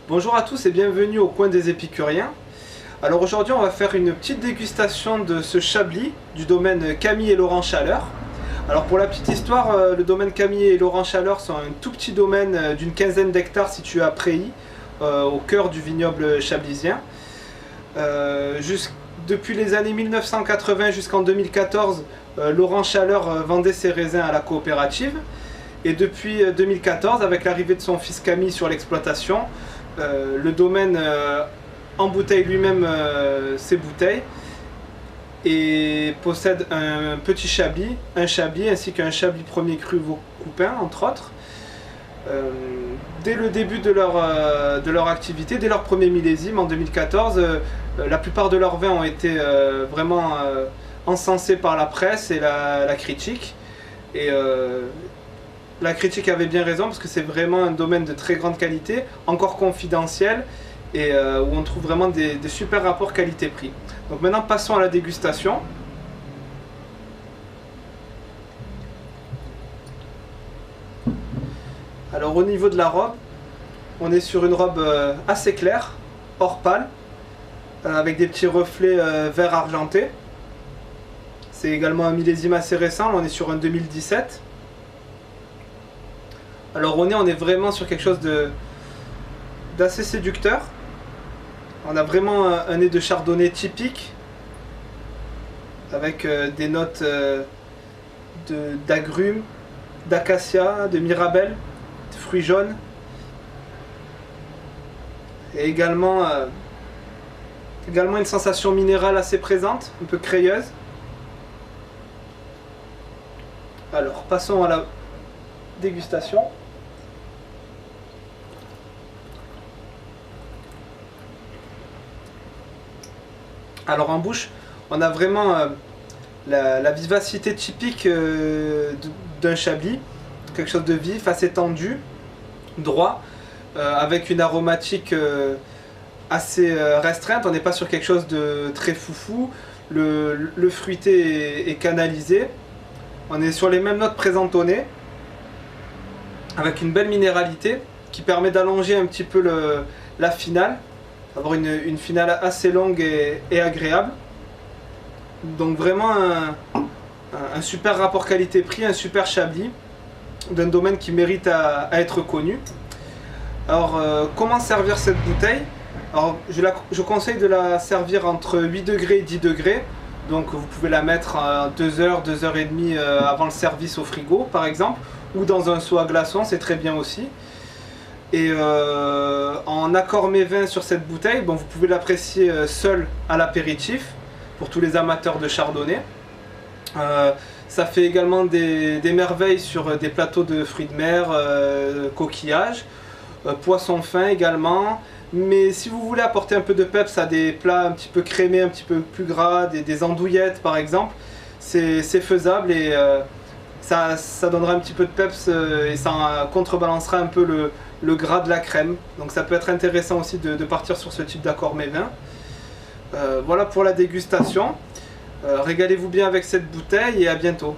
Bonjour à tous et bienvenue au coin des épicuriens. Alors aujourd'hui on va faire une petite dégustation de ce Chablis du domaine Camille et Laurent Chaleur. Alors pour la petite histoire, le domaine Camille et Laurent Chaleur sont un tout petit domaine d'une quinzaine d'hectares situé à Préhy, au cœur du vignoble chablisien. Depuis les années 1980 jusqu'en 2014, Laurent Chaleur vendait ses raisins à la coopérative. Et depuis 2014, avec l'arrivée de son fils Camille sur l'exploitation, le domaine embouteille lui-même ses bouteilles et possède un petit Chablis, un Chablis ainsi qu'un Chablis premier cru Vaucoupin entre autres. Dès le début de leur activité, dès leur premier millésime en 2014, la plupart de leurs vins ont été vraiment encensés par la presse et la critique. Et la critique avait bien raison parce que c'est vraiment un domaine de très grande qualité, encore confidentiel et où on trouve vraiment des super rapports qualité-prix. Donc maintenant passons à la dégustation. Alors au niveau de la robe, on est sur une robe assez claire, or pâle, avec des petits reflets vert argenté. C'est également un millésime assez récent, là on est sur un 2017. Alors on est vraiment sur quelque chose d'assez séducteur. On a vraiment un nez de chardonnay typique, avec des notes d'agrumes, d'acacia, de mirabelle, de fruits jaunes. Et également une sensation minérale assez présente, un peu crayeuse. Alors passons à la dégustation. Alors en bouche, on a vraiment la vivacité typique d'un Chablis, quelque chose de vif, assez tendu, droit, avec une aromatique assez restreinte. On n'est pas sur quelque chose de très foufou, le fruité est canalisé. On est sur les mêmes notes présentes au nez, avec une belle minéralité qui permet d'allonger un petit peu la finale, avoir une finale assez longue et agréable. Donc vraiment un super rapport qualité-prix, un super Chablis d'un domaine qui mérite à être connu. Alors comment servir cette bouteille? Alors je conseille de la servir entre 8 degrés et 10 degrés. Donc vous pouvez la mettre 2 heures, 2 heures et demie avant le service au frigo par exemple, ou dans un seau à glaçons, c'est très bien aussi. Et en accord mets vins sur cette bouteille, bon, vous pouvez l'apprécier seul à l'apéritif pour tous les amateurs de chardonnay. Ça fait également des merveilles sur des plateaux de fruits de mer, coquillages, poissons fins également. Mais si vous voulez apporter un peu de peps à des plats un petit peu crémés, un petit peu plus gras, des andouillettes par exemple, c'est faisable et ça donnera un petit peu de peps et ça contrebalancera un peu le gras de la crème. Donc ça peut être intéressant aussi de partir sur ce type d'accord mets vins. Voilà pour la dégustation. Régalez-vous bien avec cette bouteille et à bientôt.